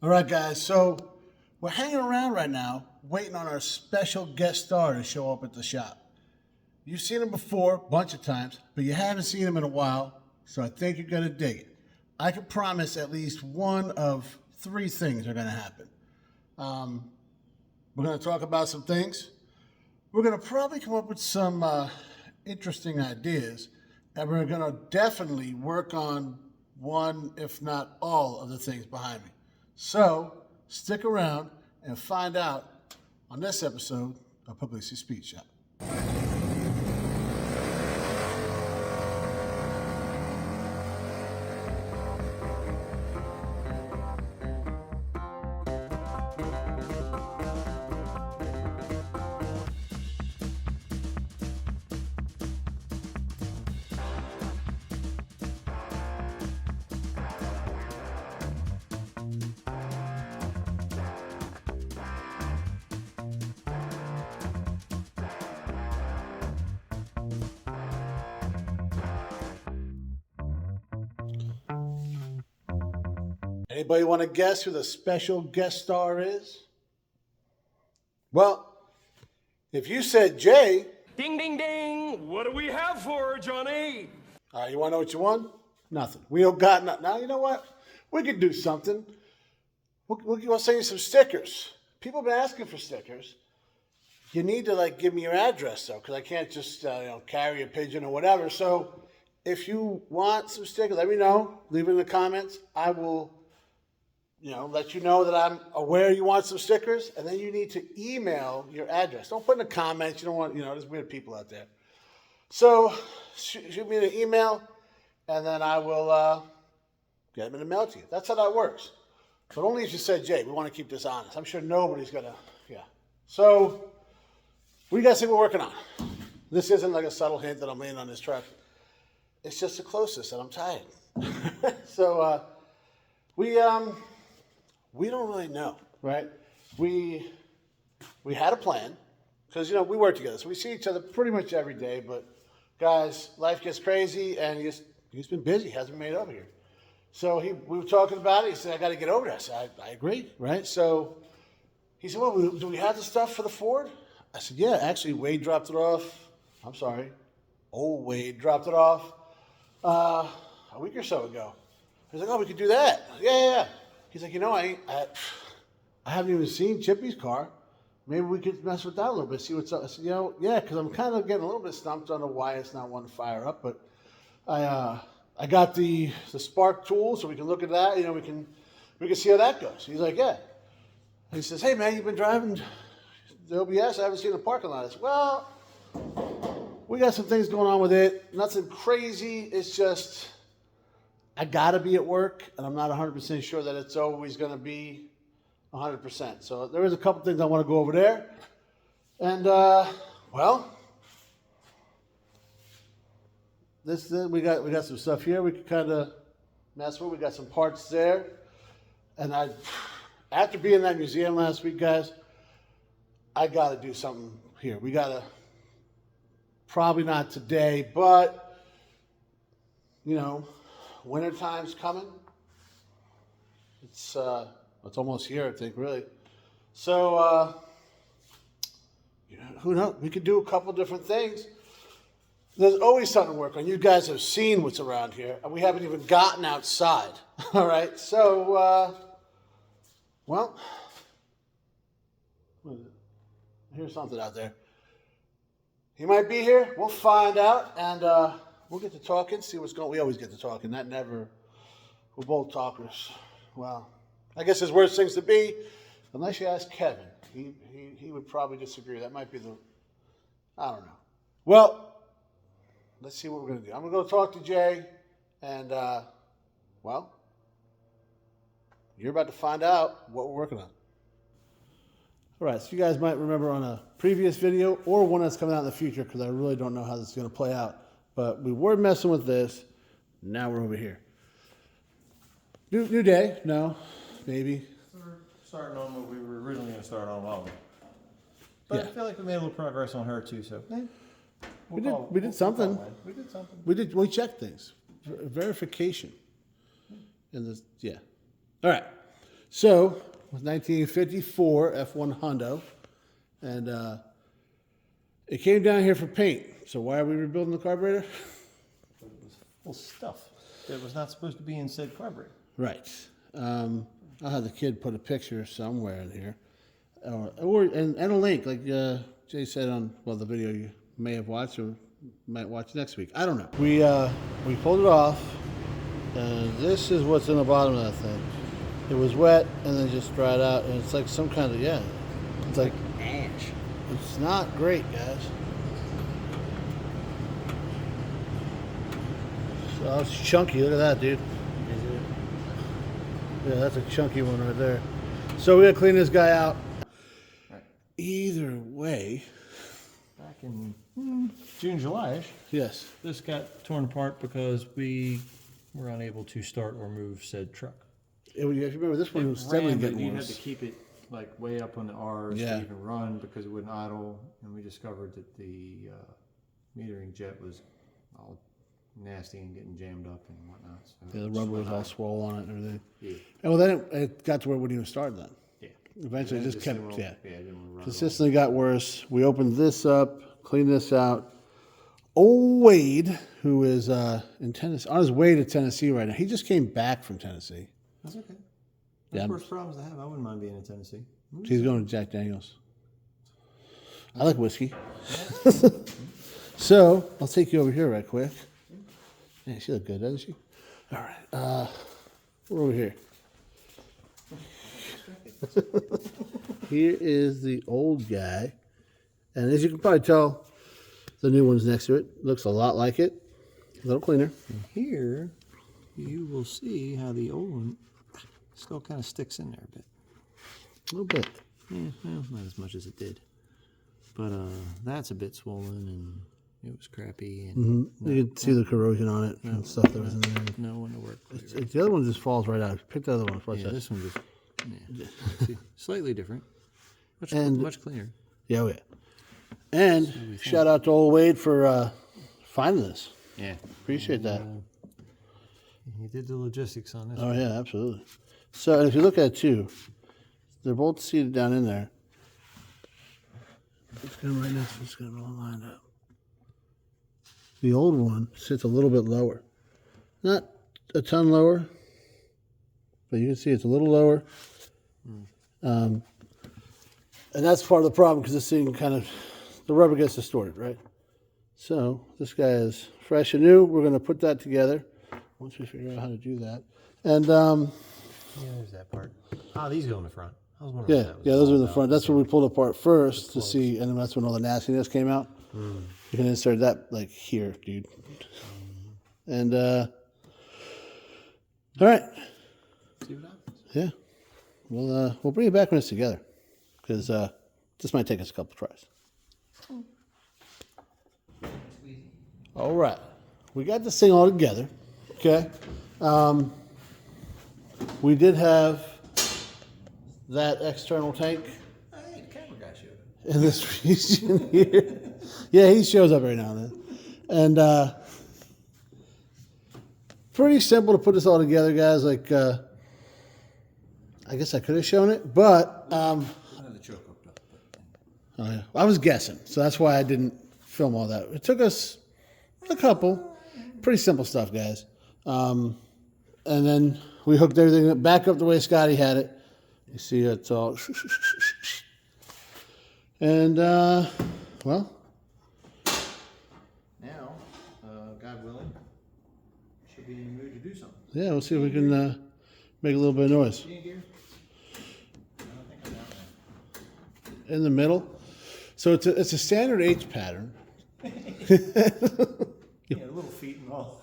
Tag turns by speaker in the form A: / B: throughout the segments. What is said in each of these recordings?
A: All right, guys. So we're hanging around right now, waiting on our special guest star to show up at the shop. You've seen him before a bunch of times, but you haven't seen him in a while, so I think you're going to dig it. I can promise at least one of three things are going to happen. Um, we're going to talk about some things. We're going to probably come up with some interesting ideas, and we're going to definitely work on one, if not all, of the things behind me. So stick around and find out on this episode of Pugliese Speed Shop. Anybody want to guess who the special guest star is? Well, if you said Jay,
B: Ding, ding, ding. What do we have for her, Johnny?
A: all right, you want to know what you won? Nothing. We don't got nothing. Now, you know what? We could do something. We'll send you some stickers. People have been asking for stickers. You need to give me your address though, because I can't just carry a pigeon or whatever. So if you want some stickers, let me know. Leave it in the comments. I will let you know that I'm aware you want some stickers, and then you need to email your address. Don't put in the comments. You don't want, there's weird people out there. So shoot me an email, and then I will get them in the mail to you. That's how that works. But only if you said, Jay, we want to keep this honest. I'm sure nobody's going to, yeah. So what do you guys think we're working on? This isn't like a subtle hint that I'm laying on this truck. It's just the closest, and I'm tired. So we don't really know, right? We had a plan because we work together, so we see each other pretty much every day. But guys, life gets crazy, and he's been busy, hasn't made it over here. So we were talking about it. He said, "I got to get over there." I said, "I agree, right?" So he said, "Well, do we have the stuff for the Ford?" I said, "Yeah, actually, Wade dropped it off. I'm sorry, old Wade dropped it off a week or so ago." He's like, "Oh, we could do that." Yeah. He's like, I haven't even seen Chippy's car. Maybe we could mess with that a little bit, see what's up. I said, yeah, because I'm kind of getting a little bit stumped. I don't know why it's not wanting to fire up, but I got the spark tool, so we can look at that. We can see how that goes. He's like, yeah. He says, "Hey man, you've been driving the OBS. I haven't seen the parking lot." I said, "Well, we got some things going on with it. Nothing crazy. It's just I got to be at work, and I'm not 100% sure that it's always going to be 100%. So there is a couple things I want to go over there. And, we got some stuff here we can kind of mess with. We got some parts there. And after being in that museum last week, guys, I got to do something here. We got to, probably not today, but, wintertime's coming. It's almost here, I think, really. So, who knows? We could do a couple different things. There's always something to work on. You guys have seen what's around here, and we haven't even gotten outside. All right. So, here's something out there. He might be here. We'll find out, and we'll get to talking, see what's going on. We always get to talking. We're both talkers. Well, I guess there's worse things to be, unless you ask Kevin. He would probably disagree. That might be I don't know. Well, let's see what we're going to do. I'm going to go talk to Jay, and, you're about to find out what we're working on. All right, so you guys might remember on a previous video or one that's coming out in the future, because I really don't know how this is going to play out. But we were messing with this. Now we're over here. New day? No, maybe.
C: We're starting on what we were originally going to start on a while ago. But
A: Yeah.
C: I feel like we made a little progress on her too. So
A: We did something.
C: We did something.
A: We checked things. Verification. And this, yeah. All right. So, it was 1954 F1 Hondo, and it came down here for paint. So why are we rebuilding the carburetor?
C: It was full stuff that was not supposed to be in said carburetor.
A: Right. I'll have the kid put a picture somewhere in here, and a link, like Jay said on the video you may have watched or might watch next week. I don't know. We pulled it off, and this is what's in the bottom of that thing. It was wet and then just dried out, and it's like some kind of it's like
C: Ash.
A: it's not great, guys. So it's chunky. Look at that, dude.
C: Is it?
A: Yeah, that's a chunky one right there. So we gotta clean this guy out.
C: Right.
A: Either way,
C: Back in June, July-ish,
A: yes.
C: this got torn apart because we were unable to start or move said truck.
A: If you remember, this one was steadily
C: Ran, but
A: getting
C: you had
A: worse.
C: to keep it like way up on the R's
A: Yeah.
C: to even run because it wouldn't idle, and we discovered that the metering jet was all nasty and getting jammed up and whatnot. So
A: Yeah, the rubber was all swollen on it and everything.
C: Yeah.
A: And well, then it got to where it wouldn't even start then.
C: Yeah.
A: Eventually, it just kept,
C: didn't
A: yeah.
C: it didn't run.
A: Consistently got worse. We opened this up, cleaned this out. Old Wade, who is in Tennessee, on his way to Tennessee right now. He just came back from Tennessee.
C: That's okay.
A: Yeah.
C: That's worse problems to have. I wouldn't mind being in Tennessee.
A: He's going to Jack Daniels. I like whiskey. So, I'll take you over here right quick. Yeah, she look good, doesn't she? All right. We're over here. Here is the old guy. And as you can probably tell, the new one's next to it. Looks a lot like it. A little cleaner.
C: And here, you will see how the old one still kind of sticks in there a bit.
A: A little bit.
C: Yeah, well, not as much as it did. But that's a bit swollen and it was crappy. And
A: You can see the corrosion on it and stuff that was in there.
C: no one to work with.
A: The other one just falls right out. Pick the other one. Watch
C: Yeah,
A: that.
C: this one just see, slightly different.
A: And-
C: Much cleaner.
A: Yeah, oh yeah. And shout out to old Wade for finding this.
C: Yeah.
A: Appreciate that.
C: He did the logistics on this.
A: Oh yeah, absolutely. So and if you look at it too, they're both seated down in there. It's going right next. It's going to all lined up. The old one sits a little bit lower, not a ton lower, but you can see it's a little lower. And that's part of the problem because this thing the rubber gets distorted, right? So this guy is fresh and new. We're going to put that together once we figure out how to do that. And
C: Yeah, there's that part. These go in the front. I was wondering.
A: yeah, those are in the front. That's what we pulled apart first to see, and then that's when all the nastiness came out. You can insert that like here, dude. And all right,
C: See what happens.
A: yeah, we'll bring it back when it's together, because this might take us a couple tries. All right, we got this thing all together. Okay, we did have that external tank
C: Hey, the camera guy showed up.
A: in this region here. Yeah, he shows up every now and then. And pretty simple to put this all together, guys. Like, I guess I could have shown it, but
C: I had the choke hooked up. But,
A: oh, yeah. I was guessing, so that's why I didn't film all that. It took us a couple. Pretty simple stuff, guys. And then we hooked everything back up the way Scotty had it. You see it's all... And, well...
C: now, God willing, should be in the mood to do something.
A: Yeah, we'll see if we can make a little bit of noise.
C: See in gear? I don't think I'm out there.
A: In the middle. So it's a standard H pattern.
C: Yeah, little feet and all.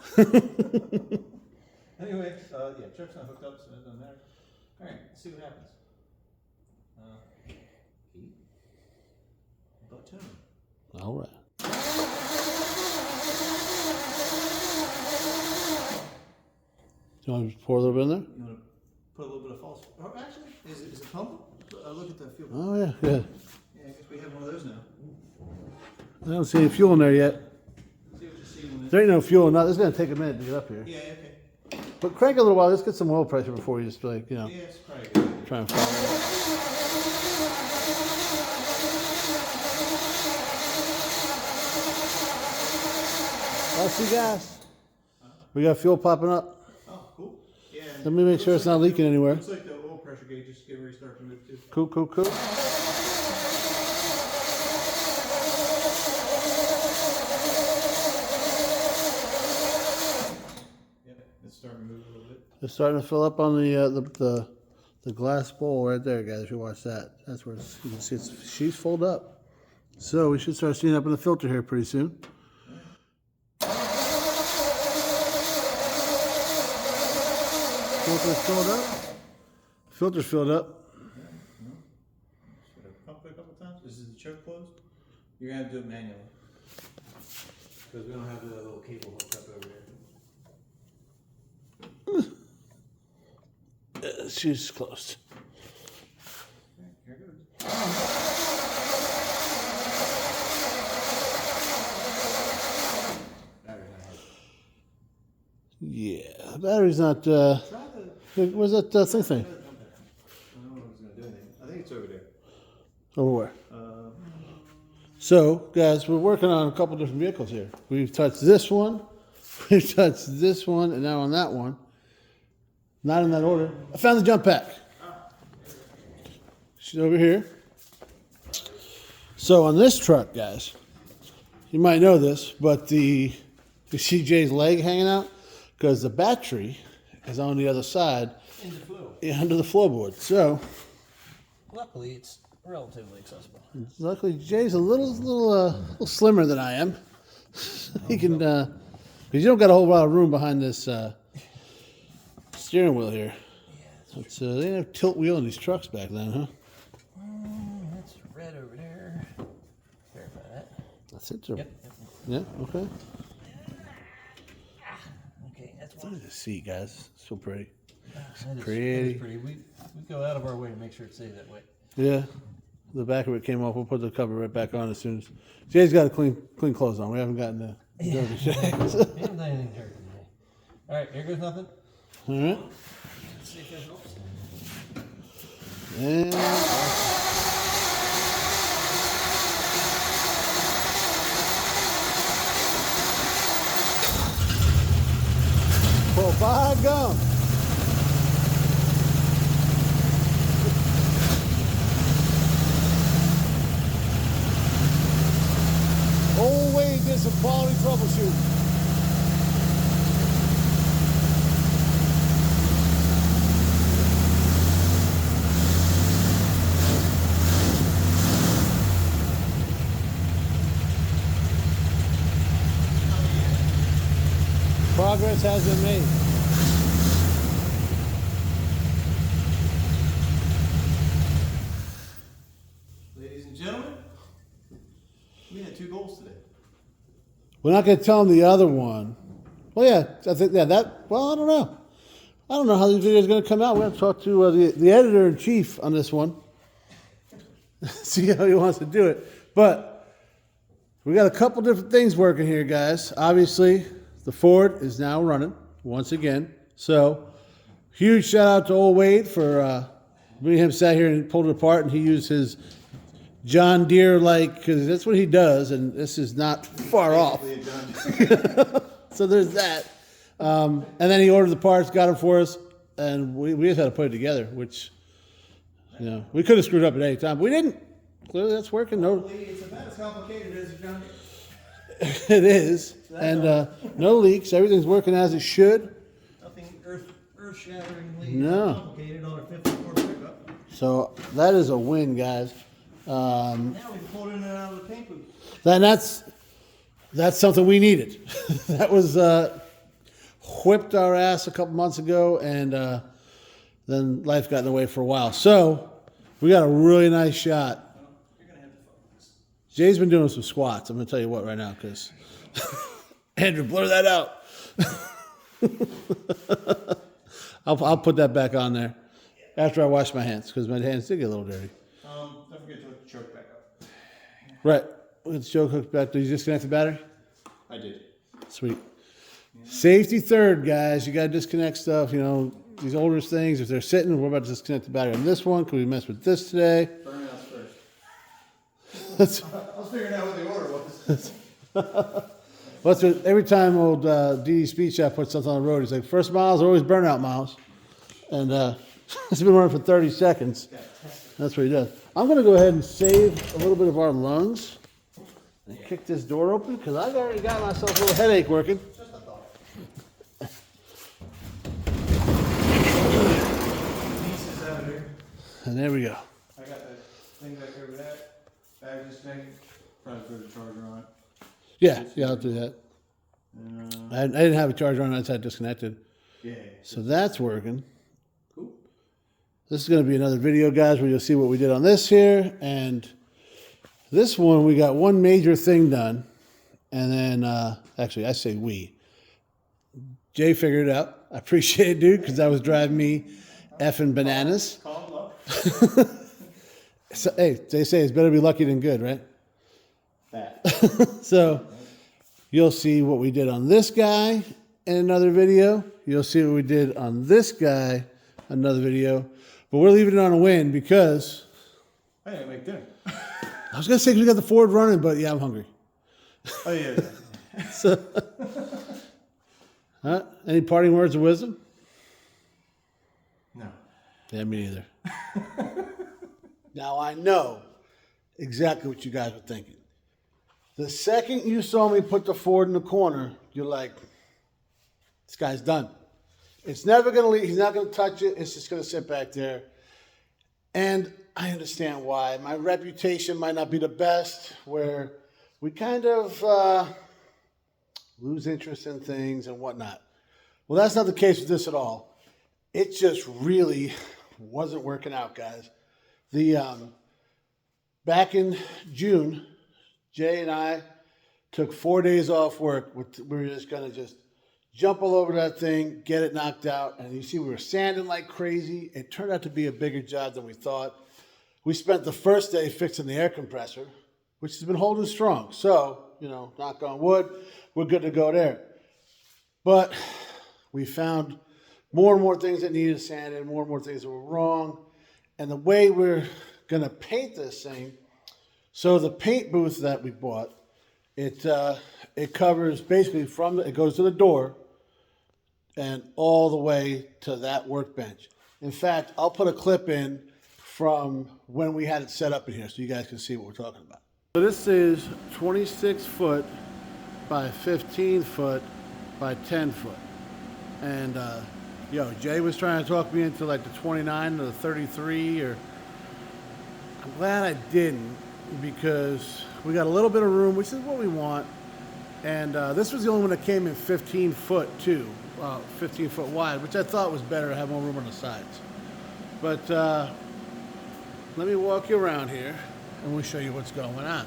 C: Anyway, yeah, choke's not hooked up, so it doesn't matter. All right, let's see what happens. Heat. Button.
A: All right. Do you want to pour a little bit in there?
C: You want to put a little bit of false? Oh, actually, is it pumping? Look at the fuel.
A: Oh, yeah, good.
C: Yeah, I guess we have one of those now.
A: I don't see any fuel in there yet.
C: See what you see when
A: There ain't no fuel. This is going to take a minute to get up here.
C: Yeah, okay.
A: But crank a little while. Let's get some oil pressure before you just like,
C: Yeah, it's probably good.
A: try and follow it. I see gas. We got fuel popping up.
C: Oh, cool. Yeah.
A: Let me make sure it's not leaking anywhere.
C: Looks like the oil pressure gauge is getting ready to start to move too.
A: Cool, cool, cool.
C: It's starting to move a little bit.
A: It's starting to fill up on the glass bowl right there, guys. If you watch that, that's where you can see she's full up. So we should start seeing up in the filter here pretty soon. Filter's filled up. Filter's filled up.
C: Should I pump it a couple times? Is the choke closed? You're gonna have to do it manually because we don't have the little cable hooked up over there.
A: She's closed.
C: Okay, here it goes. Battery's not hard.
A: Yeah, the battery's not.
C: Try the.
A: Where's that thing?
C: I don't know if it's gonna do anything. I think it's over there.
A: Over where? So, guys, we're working on a couple different vehicles here. We've touched this one, we've touched this one, and now on that one. Not in that order. I found the jump pack. She's over here. So on this truck, guys, you might know this, but you see Jay's leg hanging out because the battery is on the other side.
D: In the flow.
A: Under the floorboard. So
D: Luckily, it's relatively accessible.
A: luckily Jay's a little slimmer than I am. He can because you don't got a whole lot of room behind this steering wheel here.
D: Yeah,
A: It's they didn't have tilt wheel in these trucks back then, huh?
D: that's red over there. Verify that.
A: That's it. Sir.
D: Yep.
A: Yeah. Okay.
D: Okay, that's
A: Look
D: one.
A: at the seat, guys. It's so pretty.
D: That is
A: pretty.
D: pretty. We go out of our way to make sure it stays that way.
A: Yeah. The back of it came off. We'll put the cover right back on as soon as Jay's got clean clothes on. We haven't gotten the dirty shit.
D: We haven't done anything dirty today. All right, here goes nothing.
A: All right.
D: Let's see if that helps.
A: And well, by gum. Old Wade did some quality troubleshooting. Progress has been made.
C: Ladies and gentlemen, we had 2 goals today.
A: We're not going to tell them the other one. Well, yeah, I think that. Well, I don't know. I don't know how these videos are going to come out. We have to talk to the editor in chief on this one. See how he wants to do it. But we got a couple different things working here, guys. Obviously, the Ford is now running once again. So, huge shout out to Old Wade for me and him sat here and pulled it apart, and he used his John Deere because that's what he does, and this is not far off. So there's that. And then he ordered the parts, got them for us, and we just had to put it together, which, we could have screwed up at any time, but we didn't. Clearly that's working. No,
C: It's about as complicated as a John Deere.
A: it is. And no leaks. Everything's working as it should.
D: Nothing earth-shatteringly
A: No.
D: complicated on our 54 pickup.
A: So that is a win, guys.
D: Now we pulled in and out of the paint booth.
A: That's something we needed. That was whipped our ass a couple months ago, and then life got in the way for a while. So we got a really nice shot.
D: You're going to have to focus.
A: Jay's been doing some squats. I'm going to tell you what right now, because Andrew, blur that out. I'll put that back on there after I wash my hands, because my hands did get a little dirty.
C: Don't forget to hook the choke back up.
A: Right. Let's Joe hooked back. Did you disconnect the battery?
C: I did.
A: Sweet. Safety third, guys. You got to disconnect stuff. You know, these older things, if they're sitting, we're about to disconnect the battery on this one. Can we mess with this today?
C: Burnouts first. I was figuring out what the order was.
A: Every time old DD Speed Shop puts something on the road, he's like, first miles are always burnout miles. And it's been running for 30 seconds. That's what he does. I'm going to go ahead and save a little bit of our lungs and kick this door open because I've already got myself a little headache working. And there we go.
C: I got that thing back over that. Bag just taken. Probably put a charger on it.
A: Yeah, I'll do that. I didn't have a charger on it, I just had it disconnected.
C: Yeah.
A: So that's working.
C: Cool.
A: This is going to be another video, guys, where you'll see what we did on this here. And this one, we got one major thing done. And then, actually, I say we. Jay figured it out. I appreciate it, dude, because that was driving me effing bananas. So, hey, they say it's better to be lucky than good, right?
C: That.
A: So you'll see what we did on this guy in another video. You'll see what we did on this guy in another video. But we're leaving it on a win because
C: I didn't make dinner.
A: I was going to say 'cause we got the Ford running, but yeah, I'm hungry.
C: Oh, yeah.
A: So, any parting words of wisdom?
C: No.
A: Yeah, me neither. Now I know exactly what you guys were thinking. The second you saw me put the Ford in the corner, you're like, this guy's done. It's never going to leave. He's not going to touch it. It's just going to sit back there. And I understand why. My reputation might not be the best, where we kind of lose interest in things and whatnot. Well, that's not the case with this at all. It just really wasn't working out, guys. Back in June, Jay and I took 4 days off work. We were just going to just jump all over that thing, get it knocked out. And you see, we were sanding like crazy. It turned out to be a bigger job than we thought. We spent the first day fixing the air compressor, which has been holding strong. So, you know, knock on wood, we're good to go there. But we found more and more things that needed sanding, more and more things that were wrong. And the way we're going to paint this thing, so the paint booth that we bought, it covers basically it goes to the door and all the way to that workbench. In fact, I'll put a clip in from when we had it set up in here so you guys can see what we're talking about. So this is 26 foot by 15 foot by 10 foot. And Jay was trying to talk me into like the 29 or the 33, or I'm glad I didn't, because we got a little bit of room, which is what we want. And this was the only one that came in 15 foot too, 15 foot wide, which I thought was better to have more room on the sides. But let me walk you around here and we'll show you what's going on.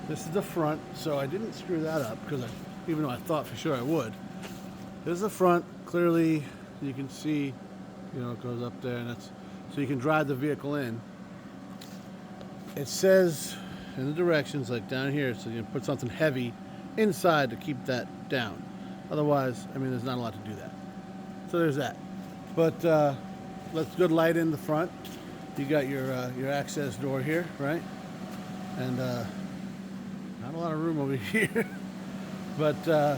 A: This is the front, so I didn't screw that up because even though I thought for sure I would. This is the front. Clearly, you can see, it goes up there, and so you can drive the vehicle in. It says in the directions, like down here, so you can put something heavy inside to keep that down. Otherwise, there's not a lot to do that. So there's that. But let's good light in the front. You got your access door here, right? And not a lot of room over here, but.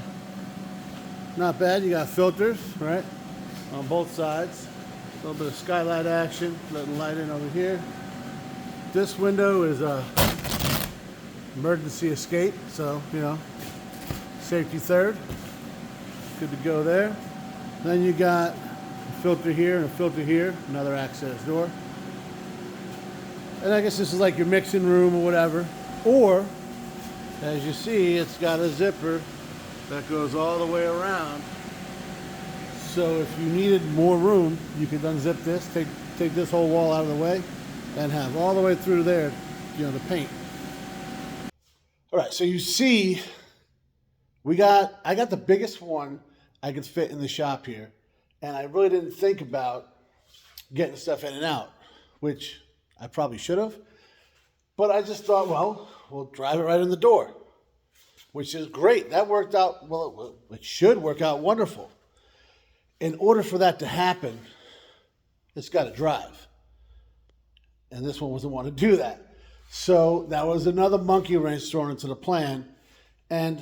A: Not bad. You got filters, right, on both sides. A little bit of skylight action, letting light in over here. This window is a emergency escape, so safety third. Good to go there. Then you got a filter here and a filter here, another access door. And I guess this is like your mixing room or whatever. Or, as you see, it's got a zipper that goes all the way around. So if you needed more room, you could unzip this, take this whole wall out of the way, and have all the way through there, the paint. All right, so you see, I got the biggest one I could fit in the shop here, and I really didn't think about getting stuff in and out, which I probably should have, but I just thought, well, we'll drive it right in the door. which is great. That worked out, well, it should work out wonderful. In order for that to happen, it's got to drive. And this one wasn't want to do that. So that was another monkey wrench thrown into the plan. And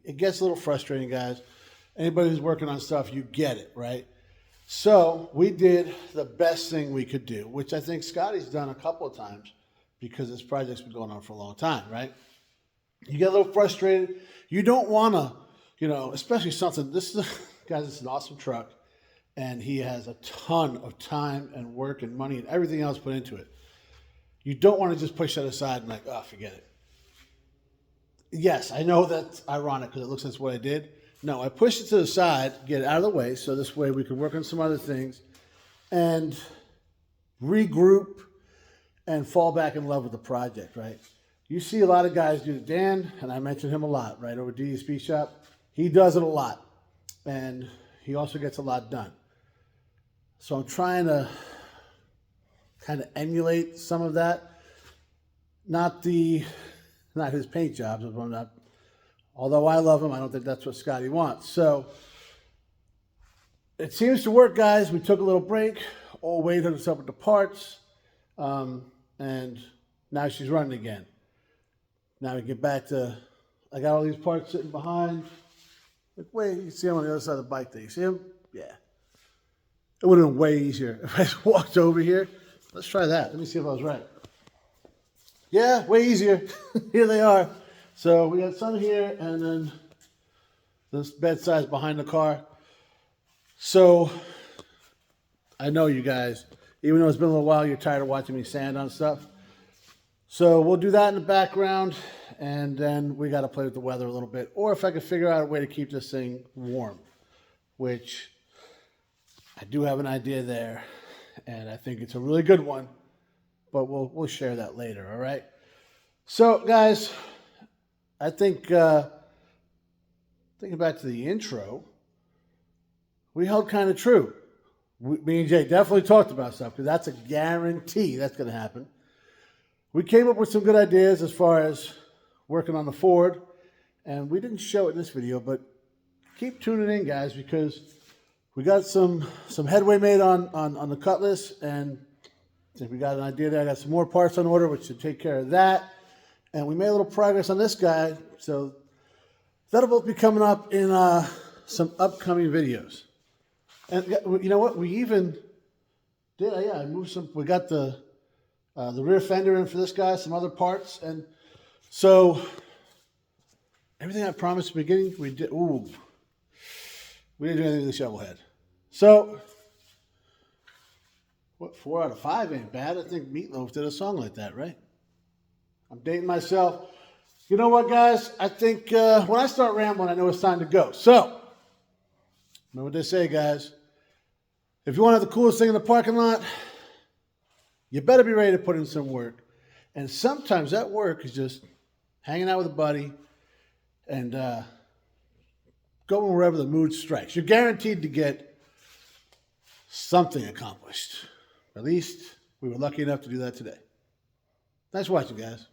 A: it gets a little frustrating, guys. Anybody who's working on stuff, you get it, right? So we did the best thing we could do, which I think Scotty's done a couple of times because this project's been going on for a long time, right? You get a little frustrated. You don't want to, you know, especially something, this is an awesome truck, and he has a ton of time and work and money and everything else put into it. You don't want to just push that aside and like, oh, forget it. Yes, I know that's ironic because it looks like that's what I did. No, I pushed it to the side, get it out of the way, so this way we could work on some other things and regroup and fall back in love with the project, right? You see a lot of guys do it. Dan, and I mentioned him a lot, right, over DSP Shop. He does it a lot, and he also gets a lot done. So I'm trying to kind of emulate some of that. Not his paint jobs, I'm not. Although I love him, I don't think that's what Scotty wants. So it seems to work, guys. We took a little break. Old Wade hooked us up with the parts. And now she's running again. Now we get back to, I got all these parts sitting behind. Like, wait, you see him on the other side of the bike there. You see him? Yeah. It would have been way easier if I just walked over here. Let's try that. Let me see if I was right. Yeah, way easier. Here they are. So we got some here, and then this bedside's behind the car. So I know you guys, even though it's been a little while, you're tired of watching me sand on stuff. So we'll do that in the background, and then we got to play with the weather a little bit. Or if I could figure out a way to keep this thing warm, which I do have an idea there, and I think it's a really good one. But we'll share that later, all right? So, guys, I think, thinking back to the intro, we held kind of true. Me and Jay definitely talked about stuff because that's a guarantee that's going to happen. We came up with some good ideas as far as working on the Ford, and we didn't show it in this video, but keep tuning in, guys, because we got some headway made on the Cutlass, and if we got an idea there, I got some more parts on order, which should take care of that. And we made a little progress on this guy, so that'll both be coming up in some upcoming videos. And you know what? We even did, I moved some. We got the rear fender in for this guy, some other parts, and so everything I promised at the beginning, we did. Ooh, we didn't do anything with the shovel head. So, what, 4 out of 5 ain't bad. I think Meatloaf did a song like that, right? I'm dating myself. You know what, guys? I think when I start rambling, I know it's time to go. So, remember what they say, guys. If you want to have the coolest thing in the parking lot, you better be ready to put in some work. And sometimes that work is just hanging out with a buddy and going wherever the mood strikes. You're guaranteed to get something accomplished. At least we were lucky enough to do that today. Thanks for watching, guys.